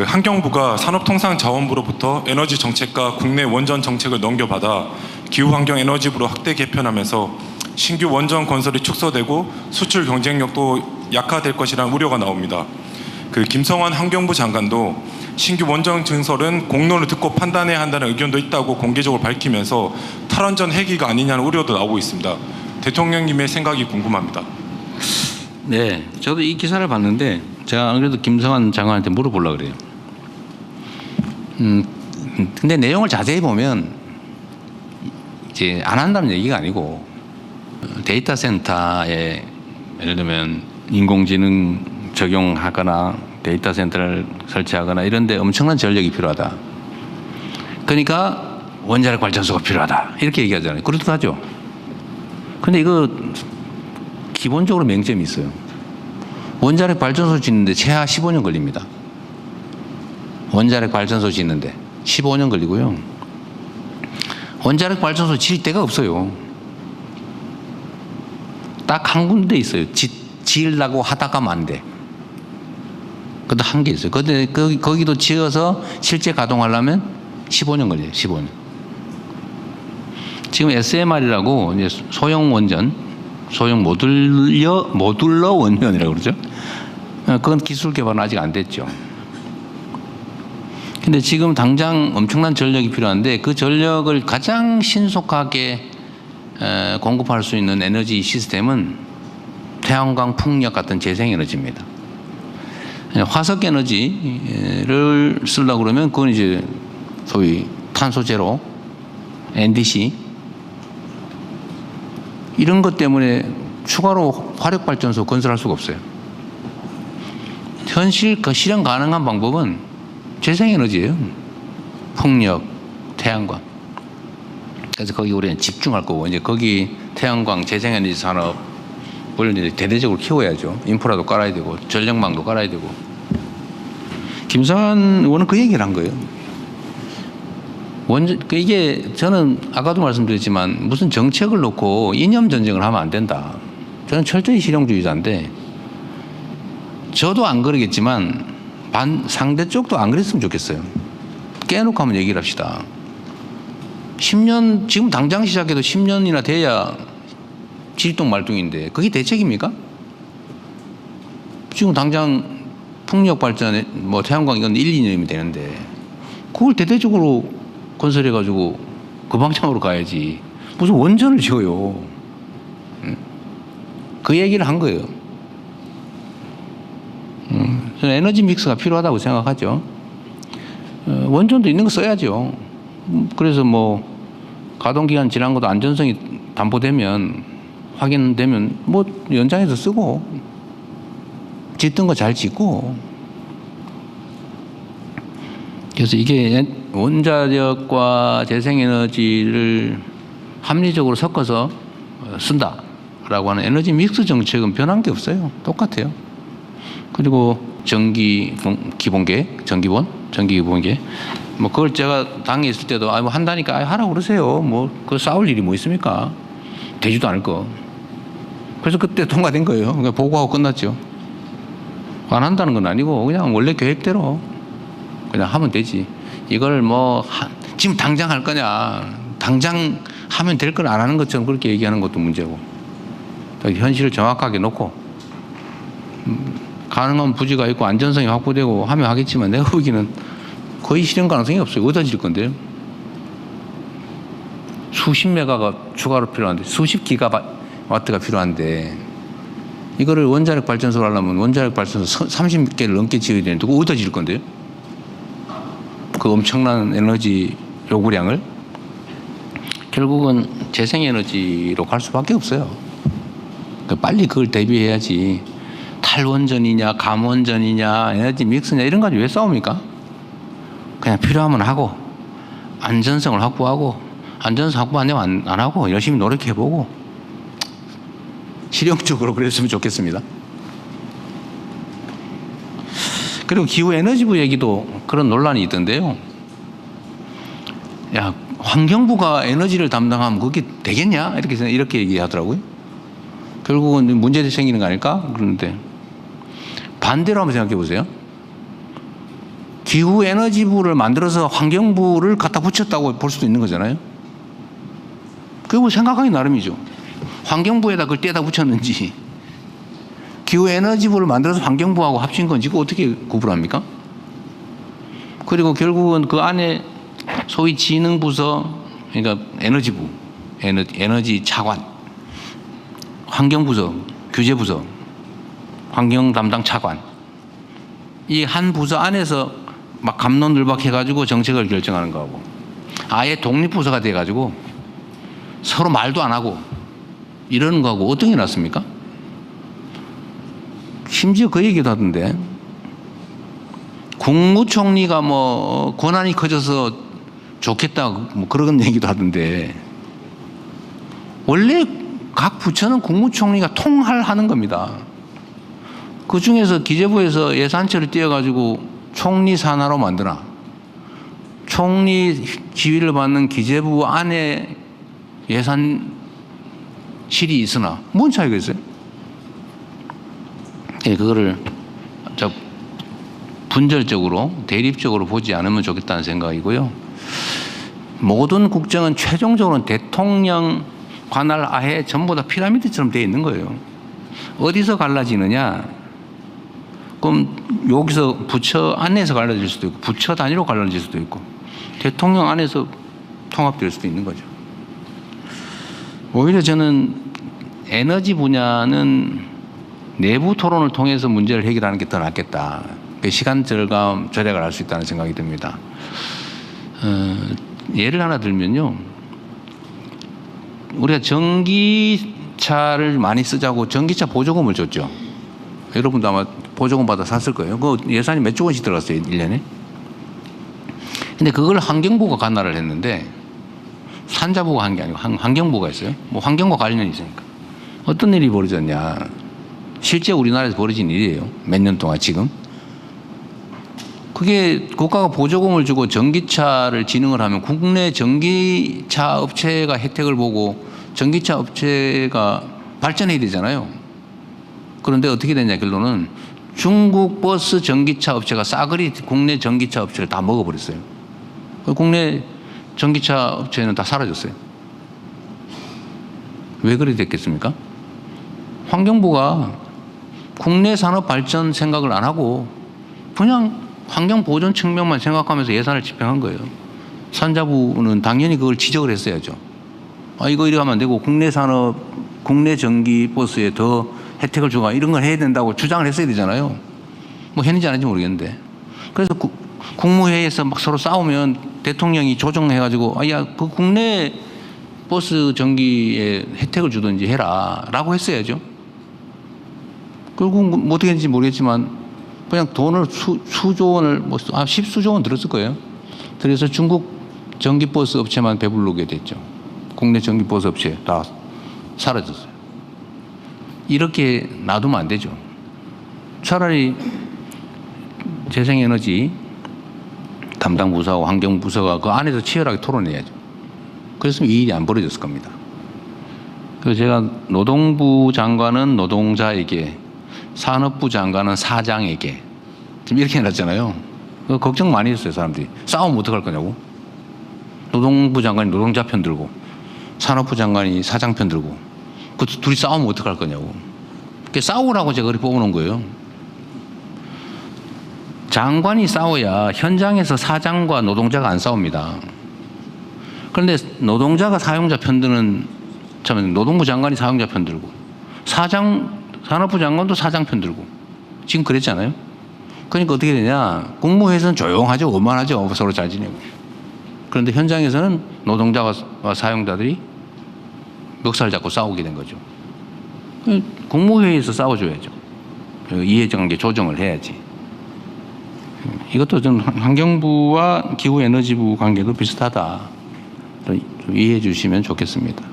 환경부가 산업통상자원부로부터 에너지 정책과 국내 원전 정책을 넘겨받아 기후환경에너지부로 확대 개편하면서 신규 원전 건설이 축소되고 수출 경쟁력도 약화될 것이라는 우려가 나옵니다. 김성환 환경부 장관도 신규 원전 증설은 공론을 듣고 판단해야 한다는 의견도 있다고 공개적으로 밝히면서 탈원전 해기가 아니냐는 우려도 나오고 있습니다. 대통령님의 생각이 궁금합니다. 네, 저도 이 기사를 봤는데 제가 안 그래도 김성환 장관한테 물어보려고 그래요. 근데 내용을 자세히 보면 이제 안 한다는 얘기가 아니고 데이터 센터에 예를 들면 인공지능 적용하거나 데이터 센터를 설치하거나 이런 데 엄청난 전력이 필요하다. 그러니까 원자력 발전소가 필요하다. 이렇게 얘기하잖아요. 그렇다죠. 근데 이거 기본적으로 맹점이 있어요. 원자력 발전소 짓는데 최하 15년 걸립니다. 원자력 발전소 짓는데 15년 걸리고요. 원자력 발전소 질 데가 없어요. 딱 한 군데 있어요. 지으려고 하다가 만대. 그것도 한 개 있어요. 근데 거기도 지어서 실제 가동하려면 15년 걸려요. 15년. 지금 SMR이라고 이제 소형 원전, 소형 모듈러 원전이라고 그러죠. 그건 기술 개발은 아직 안 됐죠. 근데 지금 당장 엄청난 전력이 필요한데 그 전력을 가장 신속하게 공급할 수 있는 에너지 시스템은 태양광, 풍력 같은 재생에너지입니다. 화석 에너지를 쓰려고 그러면 그건 이제 소위 탄소 제로, NDC 이런 것 때문에 추가로 화력 발전소 건설할 수가 없어요. 현실 실현 가능한 방법은 재생에너지예요. 풍력, 태양광. 그래서 거기 우리는 집중할 거고 이제 거기 태양광, 재생에너지 산업을 이제 대대적으로 키워야죠. 인프라도 깔아야 되고 전력망도 깔아야 되고. 김성환 의원은 그 얘기를 한 거예요. 이게 저는 아까도 말씀드렸지만 무슨 정책을 놓고 이념 전쟁을 하면 안 된다. 저는 철저히 실용주의자인데 저도 안 그러겠지만 상대 쪽도 안 그랬으면 좋겠어요. 깨놓고 한번 얘기를 합시다. 10년 지금 당장 시작해도 10년이나 돼야 질동말동인데 그게 대책입니까? 지금 당장 풍력 발전에 뭐 태양광 이건 1, 2년이면 되는데 그걸 대대적으로 건설해가지고 그 방향으로 가야지. 무슨 원전을 지어요. 그 얘기를 한 거예요. 저는 에너지 믹스가 필요하다고 생각하죠. 원전도 있는 거 써야죠. 그래서 뭐 가동기간 지난 것도 안전성이 담보되면 확인되면 뭐 연장해서 쓰고 짓던 거 잘 짓고. 그래서 이게 원자력과 재생에너지를 합리적으로 섞어서 쓴다라고 하는 에너지 믹스 정책은 변한 게 없어요. 똑같아요. 그리고 전기 기본계 뭐 그걸 제가 당에 있을 때도 뭐 한다니까 하라고 그러세요. 뭐 그 싸울 일이 뭐 있습니까? 되지도 않을 거. 그래서 그때 통과된 거예요. 그러니까 보고하고 끝났죠. 안 한다는 건 아니고 그냥 원래 계획대로 그냥 하면 되지. 이걸 뭐 지금 당장 할 거냐, 당장 하면 될 걸 안 하는 것처럼 그렇게 얘기하는 것도 문제고. 현실을 정확하게 놓고 가능한 부지가 있고 안전성이 확보되고 하면 하겠지만 내가 보기에는 거의 실현 가능성이 없어요. 어디다 질 건데요? 수십 메가가 추가로 필요한데 수십 기가와트가 필요한데 이거를 원자력 발전소를 하려면 원자력 발전소 30개를 넘게 지어야 되는데 그거 어디다 질 건데요? 그 엄청난 에너지 요구량을 결국은 재생에너지로 갈 수밖에 없어요. 빨리 그걸 대비해야지. 탈원전이냐 감원전이냐 에너지 믹스냐 이런 거 가지고 왜 싸웁니까? 그냥 필요하면 하고 안전성을 확보하고 안전성 확보 안 되면 안 하고 열심히 노력해보고 실용적으로 그랬으면 좋겠습니다. 그리고 기후에너지부 얘기도 그런 논란이 있던데요. 야, 환경부가 에너지를 담당하면 그게 되겠냐? 이렇게 얘기하더라고요. 결국은 문제들이 생기는 거 아닐까? 그런데 반대로 한번 생각해 보세요. 기후에너지부를 만들어서 환경부를 갖다 붙였다고 볼 수도 있는 거잖아요. 그거 생각하기 나름이죠. 환경부에다 그걸 떼다 붙였는지 기후에너지부를 만들어서 환경부하고 합친 건지 그거 어떻게 구분합니까? 그리고 결국은 그 안에 소위 지능부서, 그러니까 에너지부, 에너지 차관, 환경부서, 규제부서, 환경 담당 차관, 이 한 부서 안에서 막 갑론을박 해가지고 정책을 결정하는 거하고 아예 독립부서가 돼가지고 서로 말도 안 하고 이러는 거하고 어떤 게 낫습니까? 심지어 그 얘기도 하던데 국무총리가 뭐 권한이 커져서 좋겠다 뭐 그런 얘기도 하던데 원래 각 부처는 국무총리가 통할하는 겁니다. 그 중에서 기재부에서 예산처를 띄어가지고 총리 산하로 만드나 총리 지휘를 받는 기재부 안에 예산실이 있으나 뭔 차이가 있어요? 예, 그거를 분절적으로 대립적으로 보지 않으면 좋겠다는 생각이고요. 모든 국정은 최종적으로는 대통령 관할 하에 전부 다 피라미드처럼 되어 있는 거예요. 어디서 갈라지느냐? 그럼 여기서 부처 안에서 갈라질 수도 있고 부처 단위로 갈라질 수도 있고 대통령 안에서 통합될 수도 있는 거죠. 오히려 저는 에너지 분야는 내부 토론을 통해서 문제를 해결하는 게 더 낫겠다. 시간 절감, 절약을 할 수 있다는 생각이 듭니다. 예를 하나 들면요. 우리가 전기차를 많이 쓰자고 전기차 보조금을 줬죠. 여러분도 아마 보조금 받아 샀을 거예요. 그 예산이 몇조 원씩 들어갔어요, 1년에. 근데 그걸 환경부가 관할을 했는데 산자부가 한 게 아니고 환경부가 했어요. 뭐 환경과 관련이 있으니까. 어떤 일이 벌어졌냐. 실제 우리나라에서 벌어진 일이에요. 몇 년 동안 지금. 그게 국가가 보조금을 주고 전기차를 진흥을 하면 국내 전기차 업체가 혜택을 보고 전기차 업체가 발전해야 되잖아요. 그런데 어떻게 됐냐 결론은 중국 버스 전기차 업체가 싸그리 국내 전기차 업체를 다 먹어버렸어요. 국내 전기차 업체는 다 사라졌어요. 왜 그렇게 됐겠습니까? 환경부가 국내 산업 발전 생각을 안 하고 그냥 환경 보존 측면만 생각하면서 예산을 집행한 거예요. 산자부는 당연히 그걸 지적을 했어야죠. 아, 이거 이래 하면 안 되고 국내 산업, 국내 전기 버스에 더 혜택을 주고 이런 걸 해야 된다고 주장을 했어야 되잖아요. 뭐 했는지 안 했는지 모르겠는데. 그래서 국무회의에서 막 서로 싸우면 대통령이 조정해가지고 아, 야, 그 국내 버스 전기에 혜택을 주든지 해라 라고 했어야죠. 결국 뭐 어떻게 했는지 모르겠지만 그냥 돈을 수조 원을 뭐 10수조 원 들었을 거예요. 그래서 중국 전기버스 업체만 배부르게 됐죠. 국내 전기버스 업체 다 사라졌어요. 이렇게 놔두면 안 되죠. 차라리 재생에너지 담당 부서하고 환경부서가 그 안에서 치열하게 토론해야죠. 그랬으면 이 일이 안 벌어졌을 겁니다. 그래서 제가 노동부 장관은 노동자에게 산업부 장관은 사장에게 지금 이렇게 해놨잖아요. 걱정 많이 했어요, 사람들이. 싸우면 어떡할 거냐고. 노동부 장관이 노동자 편 들고 산업부 장관이 사장 편 들고 그 둘이 싸우면 어떡할 거냐고. 싸우라고 제가 그렇게 뽑아놓은 거예요. 장관이 싸워야 현장에서 사장과 노동자가 안 싸웁니다. 그런데 노동자가 사용자 편 드는 참 노동부 장관이 사용자 편 들고 산업부 장관도 사장 편 들고 지금 그랬잖아요. 그러니까 어떻게 되냐. 국무회의에서는 조용하죠. 원만하죠. 서로 잘 지내고. 그런데 현장에서는 노동자와 사용자들이 멱살 잡고 싸우게 된 거죠. 국무회의에서 싸워줘야죠. 이해관계 조정을 해야지. 이것도 좀 환경부와 기후에너지부 관계도 비슷하다. 이해해 주시면 좋겠습니다.